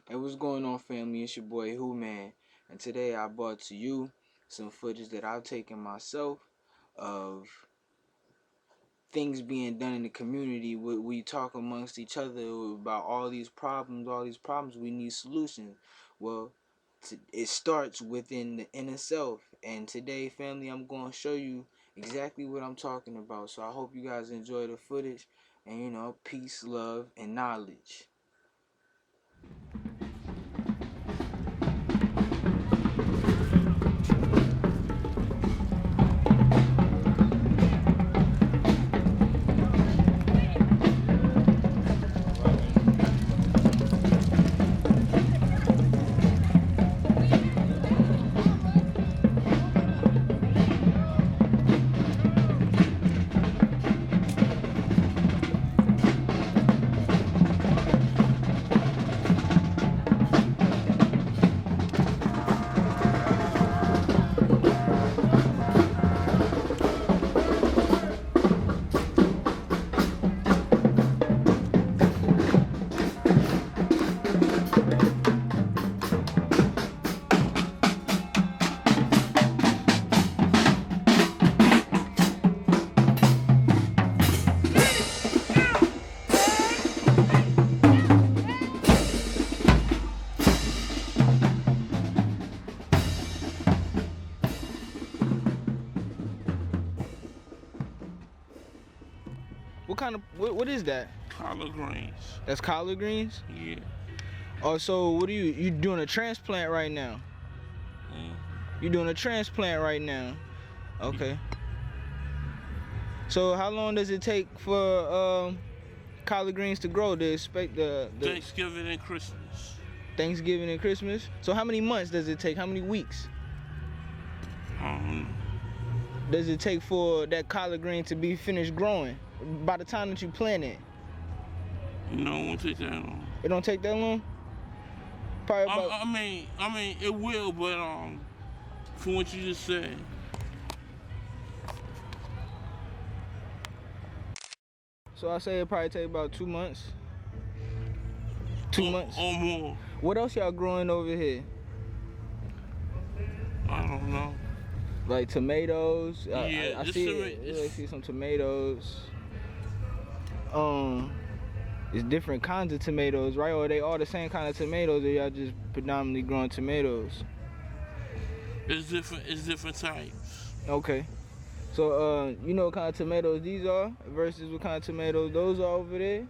Hey, what's going on, family? It's your boy Who Man, and today I brought to you some footage that I've taken myself of things being done in the community. We talk amongst each other about all these problems. We need solutions. Well, it starts within the inner self, and today, family, I'm going to show you exactly what I'm talking about. So I hope you guys enjoy the footage, and peace, love, and knowledge. What is that? Collard greens. That's collard greens? Yeah. Oh, so what are you doing a transplant right now? You doing a transplant right now? Okay. So how long does it take for collard greens to grow to expect the Thanksgiving and Christmas. Thanksgiving and Christmas? So how many months does it take? How many weeks does it take for that collard green to be finished growing by the time that you plant it? No, it won't take that long. It don't take that long? Probably about... I mean, it will, but from what you just said. So I say it probably take about 2 months. 2 months? Or more. What else y'all growing over here? I don't know. Like tomatoes? Yeah, I see some tomatoes. It's different kinds of tomatoes, right? Or are they all the same kind of tomatoes, or y'all just predominantly growing tomatoes? It's different types. Okay. So you know what kind of tomatoes these are versus what kind of tomatoes those are over there?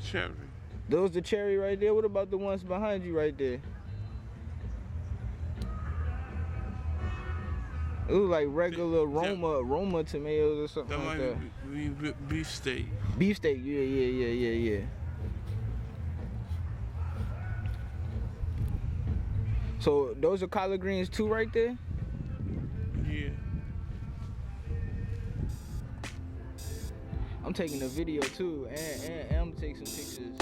Cherry. Those the cherry right there? What about the ones behind you right there? It look like regular Roma tomatoes or something like that. That might be beefsteak. Beefsteak, yeah. So those are collard greens too right there? Yeah. I'm taking a video too, and I'm gonna take some pictures.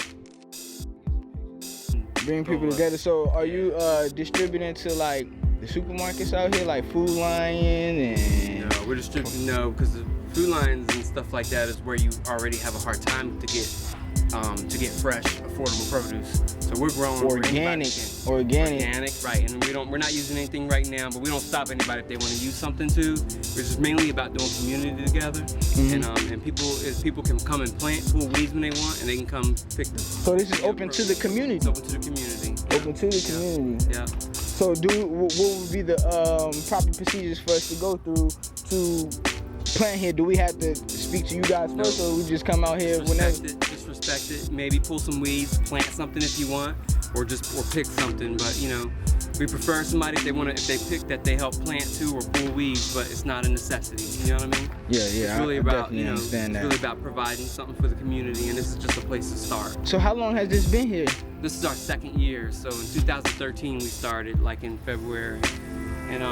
Bring people together. So are you distributing to like the supermarkets out here, like Food Lion and... No, we're distributing, because the Food Lions and stuff like that is where you already have a hard time to get fresh, affordable produce. So we're growing organic, right? And we're not using anything right now, but we don't stop anybody if they want to use something too. We're just mainly about doing community together, and people can come and pull weeds when they want, and they can come pick them. So this is open to the community. It's open to the community. Open to the community. Yeah. So what would be the proper procedures for us to go through to plant here? Do we have to speak to you guys first, or we just come out here whenever? Just respect it. Maybe pull some weeds, plant something if you want, or pick something. But we prefer somebody if they pick that they help plant too or pull weeds, but it's not a necessity. You know what I mean? Yeah. It's really about it's really about providing something for the community, and this is just a place to start. So how long has this been here? This is our second year. So in 2013 we started, like in February, and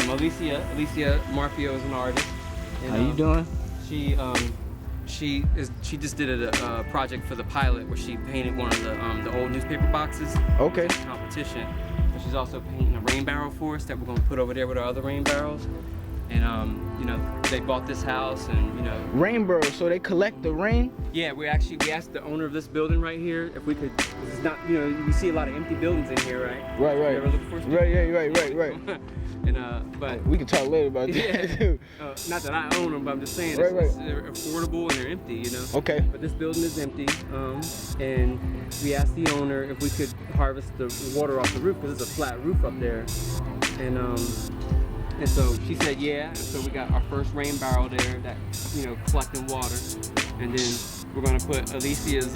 Alicia Marfio is an artist. And, how you doing? She just did a project for the pilot where she painted one of the old newspaper boxes. Okay. Competition. But she's also painting a rain barrel for us that we're gonna put over there with our other rain barrels. you know, they bought this house, and you know, Rain barrels, so they collect the rain. yeah, we asked the owner of this building right here if we could. This is not, you know, we see a lot of empty buildings in here, right? Right. You ever look for some? Right. And but We can talk later about that yeah, too. not that I own them, but I'm just saying Right. they're affordable and they're empty, you know. Okay. But this building is empty, and we asked the owner if we could harvest the water off the roof because it's a flat roof up there, and so she said yeah, and so we got our first rain barrel there that, you know, collecting water, and then we're gonna put Alicia's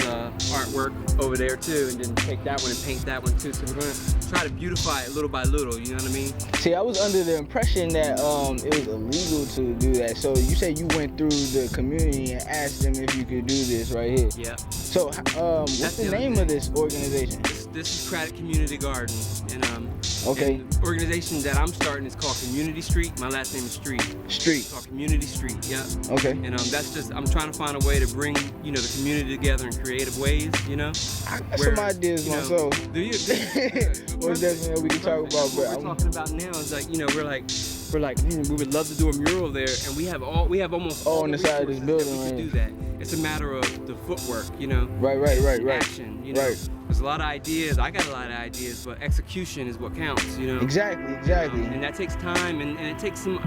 artwork over there too, and then take that one and paint that one too. So we're gonna try to beautify it little by little, you know what I mean? See, I was under the impression that it was illegal to do that. So you said you went through the community and asked them if you could do this right here. Yeah. So what's the name of this organization? This is Craddock Community Garden, and Okay. and the organization that I'm starting is called Community Street. My last name is Street. It's called Community Street. Yeah. Okay. And that's just, I'm trying to find a way to bring, you know, the community together in creative ways, you know. I got some ideas you know, myself. Do you? Most definitely we can talk about, but what we're talking about now is like, you know, we're like, we would love to do a mural there, and we have almost all on the side of this resources building, that we right? could do that. It's a matter of the footwork, you know. Right. Action, you know. Right. There's a lot of ideas. I got a lot of ideas, but execution is what counts, you know. Exactly. And that takes time, and it takes some.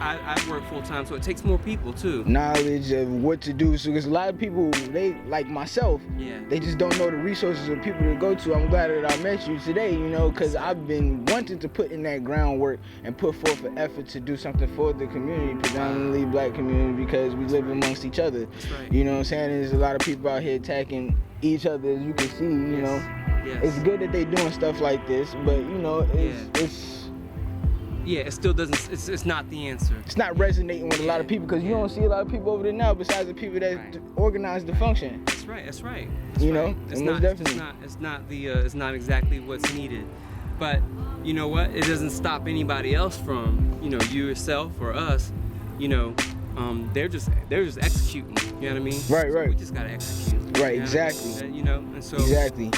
I work full time, so it takes more people too. Knowledge of what to do. So there's a lot of people, they like myself, Yeah. they just don't know the resources of people to go to. I'm glad that I met you today, you know, because I've been wanting to put in that groundwork and put forth an effort to do something for the community, predominantly black community, because we live amongst each other. That's right. You know what I'm saying? There's a lot of people out here attacking each other, as you can see, you know. Yes. It's good that they doing stuff like this, but you know, Yeah, it still doesn't. It's not the answer. it's not resonating with a lot of people, because you don't see a lot of people over there now besides the people that organize the function. That's right. That's You know, It's and not. most definitely. It's not exactly what's needed, but you know what? It doesn't stop anybody else from, you know, you yourself or us. You know, they're just executing. You know what I mean? Right. So we just gotta execute. Right, You know? exactly. You know, and so Exactly.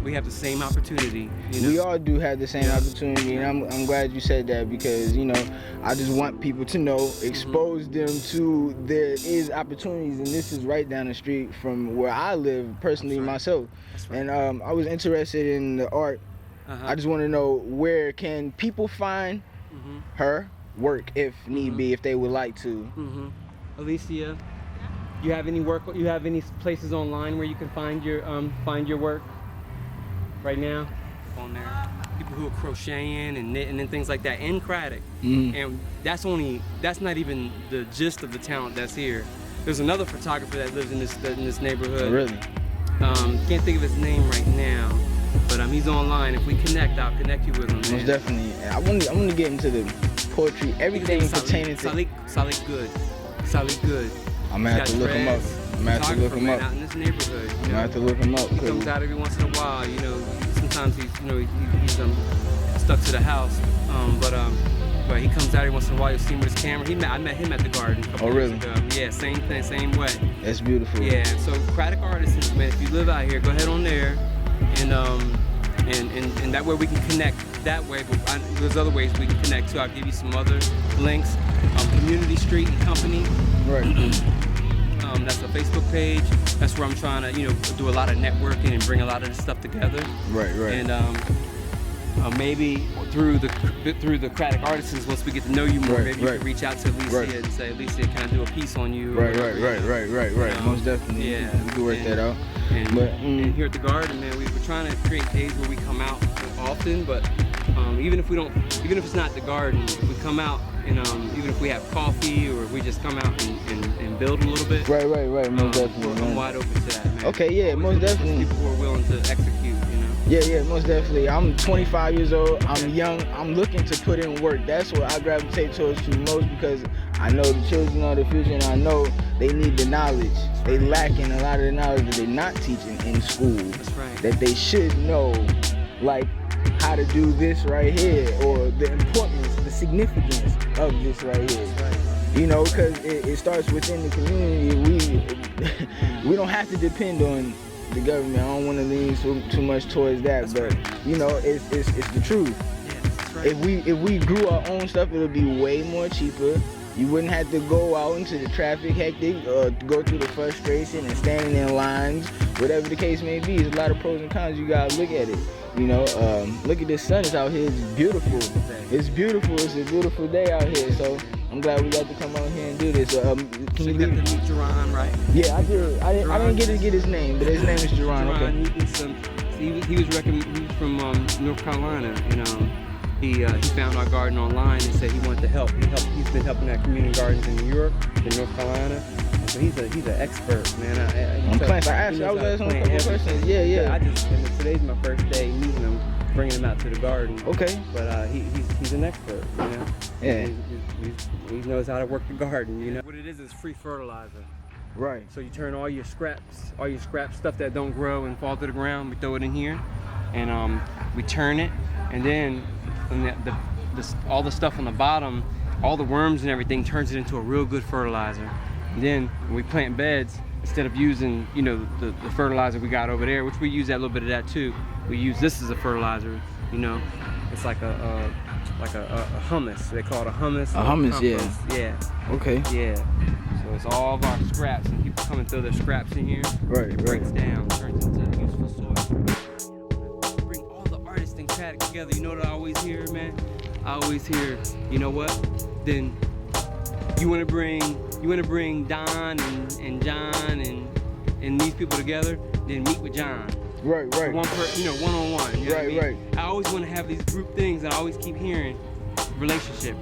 we have the same opportunity. You know? We all do have the same opportunity, and I'm glad you said that, because you know, I just want people to know, expose them to there is opportunities, and this is right down the street from where I live personally myself. That's right. And I was interested in the art. I just want to know, where can people find her work if need be, if they would like to. Alicia, you have any work? You have any places online where you can find your work right now? On there, people who are crocheting and knitting and things like that in Craddock, and that's not even the gist of the talent that's here. There's another photographer that lives in this neighborhood. Really? Can't think of his name right now, but he's online. If we connect, I'll connect you with him. Most definitely. I want to get into the poetry, everything pertaining to. Solid good. I'm gonna have to look him up. I'm gonna have to look him up. Out in this neighborhood, I'm gonna have to look him up. He comes out every once in a while. You know, sometimes he's stuck to the house, but he comes out every once in a while. You'll see him with his camera. I met him at the garden a couple really? years ago. Yeah, same thing, same way. That's beautiful. Yeah, so Craddock Artisans, man, if you live out here, go ahead on there, and that way we can connect that way. But there's other ways we can connect too. I'll give you some other links. Community Street and Company. Right. That's a Facebook page. That's where I'm trying to, you know, do a lot of networking and bring a lot of this stuff together. Right. And maybe through the Craddock Artisans, once we get to know you more, maybe you can reach out to Alicia and say, Alicia, can I do a piece on you? Right. Most definitely. Yeah. We can work that out. And here at the garden, man, we're trying to create days where we come out often, but even if it's not the garden, we come out, and even if we have coffee or we just come out and build a little bit. Right. Most definitely. I'm wide open to that, man. Okay, yeah, most definitely. People who are willing to execute, you know. Yeah, most definitely. I'm 25 years old. I'm young. I'm looking to put in work. That's what I gravitate towards to most, because I know the children are the future, and I know they need the knowledge. They lacking a lot of the knowledge that they're not teaching in school. That's right. That they should know, like how to do this right here, or the importance, the significance of this right here. Right. You know, because it starts within the community. We don't have to depend on the government. I don't want to lean too much towards that, That's but right. you know, it's the truth. Yeah, that's right. If we grew our own stuff, it would be way more cheaper. You wouldn't have to go out into the traffic hectic or go through the frustration and standing in lines, whatever the case may be. There's a lot of pros and cons. You gotta look at it. You know, look at the sun. It's out here. It's beautiful. It's beautiful. It's a beautiful day out here. So I'm glad we got to come out here and do this. Can So you you got leave? to meet Jerron, right? Yeah, I did. I didn't get to get his name, but his name is Jerron. Okay. He was from North Carolina, and he found our garden online and said he wanted to help. He's been helping at community gardens in New York, in North Carolina. And so he's an expert, man. On plants. I was asking him a couple questions. Yeah. And today's my first day meeting him, bringing him out to the garden. Okay. But he's an expert, you know. Yeah. He knows how to work the garden, you know. What it is free fertilizer. Right. So you turn all your scrap stuff that don't grow and fall to the ground, we throw it in here, and we turn it, and then all the stuff on the bottom, all the worms and everything, turns it into a real good fertilizer. And then when we plant beds, instead of using, you know, the fertilizer we got over there, which we use that little bit of that too, we use this as a fertilizer. You know, it's like a hummus. They call it a hummus. A hummus, yeah. Yeah. Okay. Yeah. So it's all of our scraps, and people come and throw their scraps in here. Right. Breaks down, turns into useful soil. Bring all the artists and creative together. You know what I always hear, man? I always hear, you know what? Then you want to bring Don and John and these people together. Then meet with John. Right. One-on-one. You know what I mean? Right. I always want to have these group things, and I always keep hearing relationship,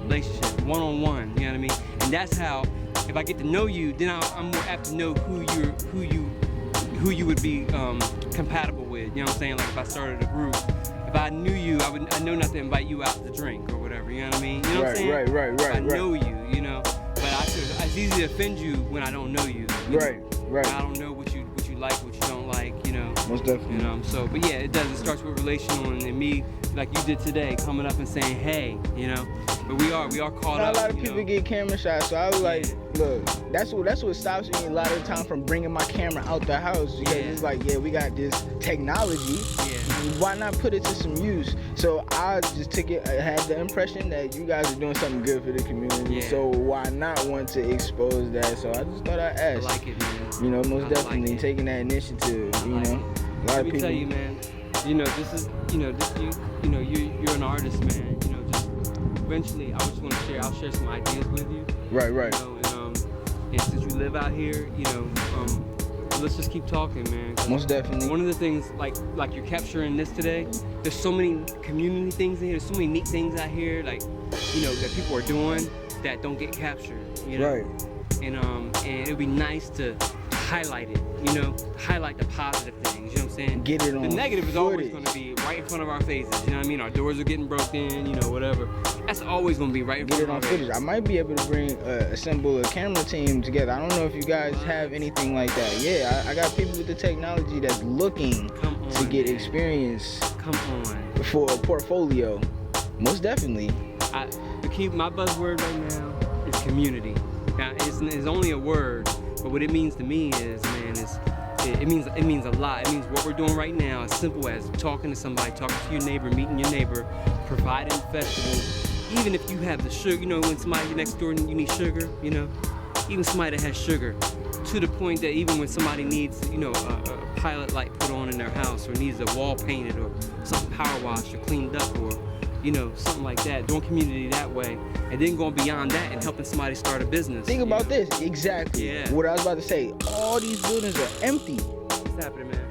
one-on-one. You know what I mean? And that's how, if I get to know you, then I'm more apt to know who you would be compatible with. You know what I'm saying? Like if I started a group, if I knew you, I know not to invite you out to drink or whatever. You know what I mean? You know what I'm saying? Right. I know you, you know. But it's easy to offend you when I don't know you. Right. I don't know what you like, what you don't like, you know. Most definitely. You know, so, but yeah, it does. It starts with relational, and me, like you did today, coming up and saying, hey, you know. But we are caught up. A lot of people get camera shots, so I was like, look, that's what stops me a lot of the time from bringing my camera out the house, because it's like, we got this technology. Yeah. Why not put it to some use? So I just took it. I had the impression that you guys are doing something good for the community. Yeah. So why not want to expose that? So I just thought I'd ask. I like it, man. You know, most I definitely like it. taking that initiative. I You like know, it. a lot Let of me people. tell you, man. You know, this is, you know, you're an artist, man. You know, just eventually, I just want to share. I'll share some ideas with you. Right. You know, and since you live out here, you know, let's just keep talking, man. Most definitely. One of the things, like you're capturing this today, there's so many community things in here, there's so many neat things out here, like, you know, that people are doing that don't get captured, you know? Right. And it'd be nice to highlight it, you know, highlight the positive things, you know what I'm saying? Get it on The negative is always footage. going to be right in front of our faces, you know what I mean? Our doors are getting broken, you know, whatever. That's always going to be right in Get front it of on our footage. faces. I might be able to assemble a camera team together. I don't know if you guys have anything like that. Yeah, I got people with the technology that's looking to get man. experience Come on. for a portfolio. Most definitely. My buzzword right now is community. Now, it's only a word, but what it means to me is, man, it means a lot. It means what we're doing right now, as simple as talking to somebody, talking to your neighbor, meeting your neighbor, providing festivals. Even if you have the sugar, you know, when somebody next door and you need sugar, you know, even somebody that has sugar, to the point that even when somebody needs, you know, a pilot light put on in their house, or needs a wall painted, or something power washed or cleaned up, or, you know, something like that, doing community that way, and then going beyond that and helping somebody start a business. Think about this. Exactly. Yeah. What I was about to say. All these buildings are empty. What's happening, man?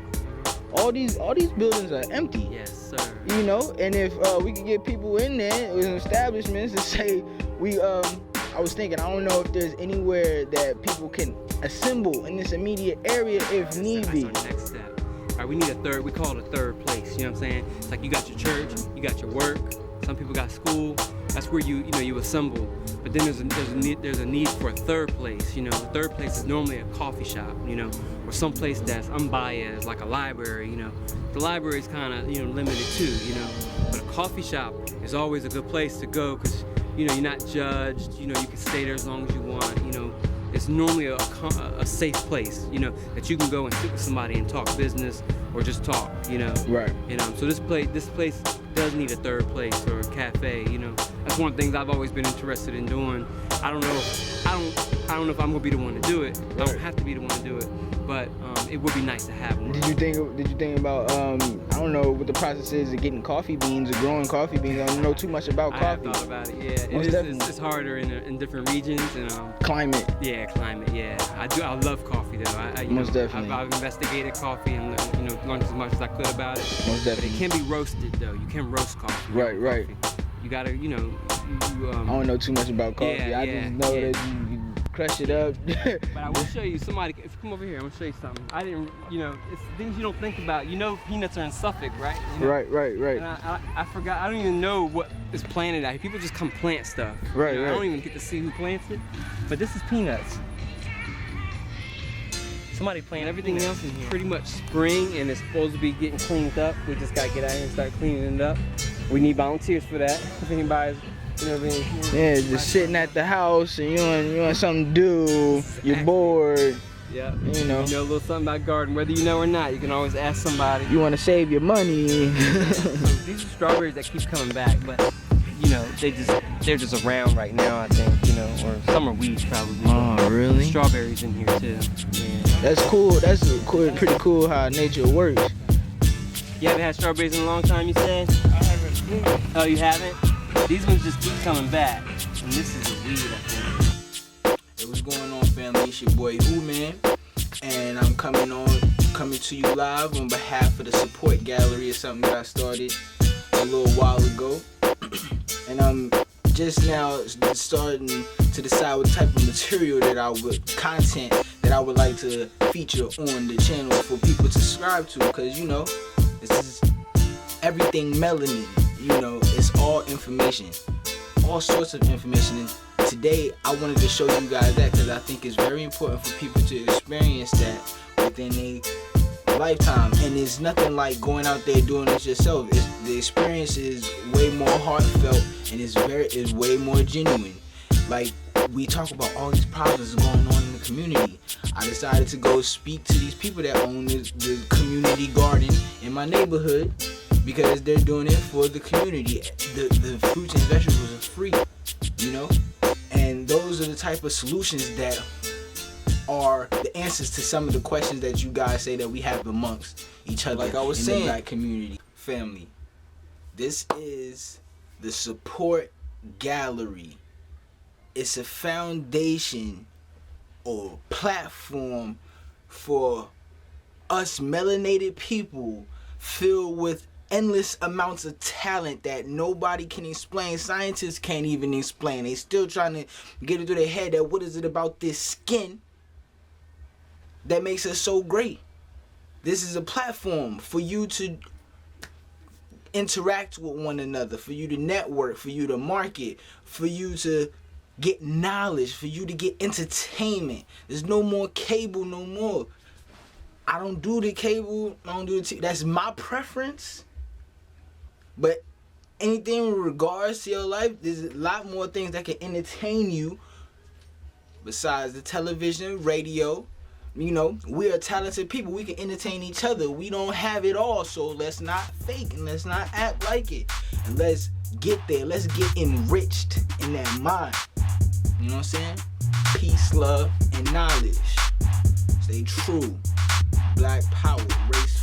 All these buildings are empty. Yes, sir. You know, and if we could get people in there with establishments to say I was thinking, I don't know if there's anywhere that people can assemble in this immediate area if need be. That's our next step. All right, we need we call it a third place, you know what I'm saying? It's like you got your church, you got your work, some people got school, that's where you assemble. But then there's a need for a third place, you know. The third place is normally a coffee shop, you know, or some place that's unbiased, like a library, you know. The library is kind of, you know, limited too, you know. But a coffee shop is always a good place to go, because, you know, you're not judged, you know, you can stay there as long as you want, you know. It's normally a safe place, you know, that you can go and sit with somebody and talk business or just talk, you know. Right. You know, so this place does need a third place or a cafe. You know, that's one of the things I've always been interested in doing. I don't know if I'm gonna be the one to do it. I don't have to be the one to do it, but it would be nice to have one. Did you think about I don't know what the process is of getting coffee beans or growing coffee beans? I don't know too much about coffee. I have thought about it. Yeah, it's harder in different regions and climate. Yeah, climate. Yeah, I love coffee though. Most definitely. I've investigated coffee and learned as much as I could about it. Most definitely. But it can be roasted though. You can roast coffee. Right. Coffee. You gotta, I don't know too much about coffee. I just know that you crush it up. But I will show you somebody. If you come over here, I'm gonna show you something. I didn't, it's things you don't think about. Peanuts are in Suffolk, right? Right. And I forgot. I don't even know what is planted out here. People just come plant stuff. Right. I don't even get to see who plants it. But this is peanuts. Somebody planted everything else in here. Pretty much spring, and it's supposed to be getting cleaned up. We just gotta get out here and start cleaning it up. We need volunteers for that. If anybody's, yeah, just sitting at the house and you want something to do. You're bored. Yeah. You know a little something about garden, whether you know or not. You can always ask somebody. You want to save your money. So these are strawberries that keep coming back, but they're just around right now, I think, or some are weeds probably. Oh, really? Strawberries in here too. Yeah. That's cool. That's pretty cool how nature works. You haven't had strawberries in a long time, you said? I haven't. Oh, you haven't? These ones just keep coming back. And this is a weed, I think. Hey, what's going on, family? It's your boy Who Man, and I'm coming to you live on behalf of the Support Gallery. It's something that I started a little while ago, and I'm just now starting to decide what type of material content that I would like to feature on the channel for people to subscribe to, because this is everything melanin. It's all information, all sorts of information. And today I wanted to show you guys that because I think it's very important for people to experience that within a lifetime. And it's nothing like going out there doing it yourself. The experience is way more heartfelt and it's way more genuine. Like, we talk about all these problems going on in the community. I decided to go speak to these people that own the community garden in my neighborhood, because they're doing it for the community. The fruits and vegetables are free, and those are the type of solutions that are the answers to some of the questions that you guys say that we have amongst each other. Like I was saying, the Black community. Family, this is the Support Gallery. It's a foundation or platform for us melanated people filled with endless amounts of talent that nobody can explain. Scientists can't even explain. They still trying to get it through their head that what is it about this skin that makes us so great. This is a platform for you to interact with one another, for you to network, for you to market, for you to get knowledge, for you to get entertainment. There's no more cable no more. I don't do the cable, I don't do the TV. That's my preference. But anything in regards to your life, there's a lot more things that can entertain you besides the television, radio. We are talented people. We can entertain each other. We don't have it all, so let's not fake and let's not act like it. And let's get there. Let's get enriched in that mind. You know what I'm saying? Peace, love, and knowledge. Stay true. Black power, race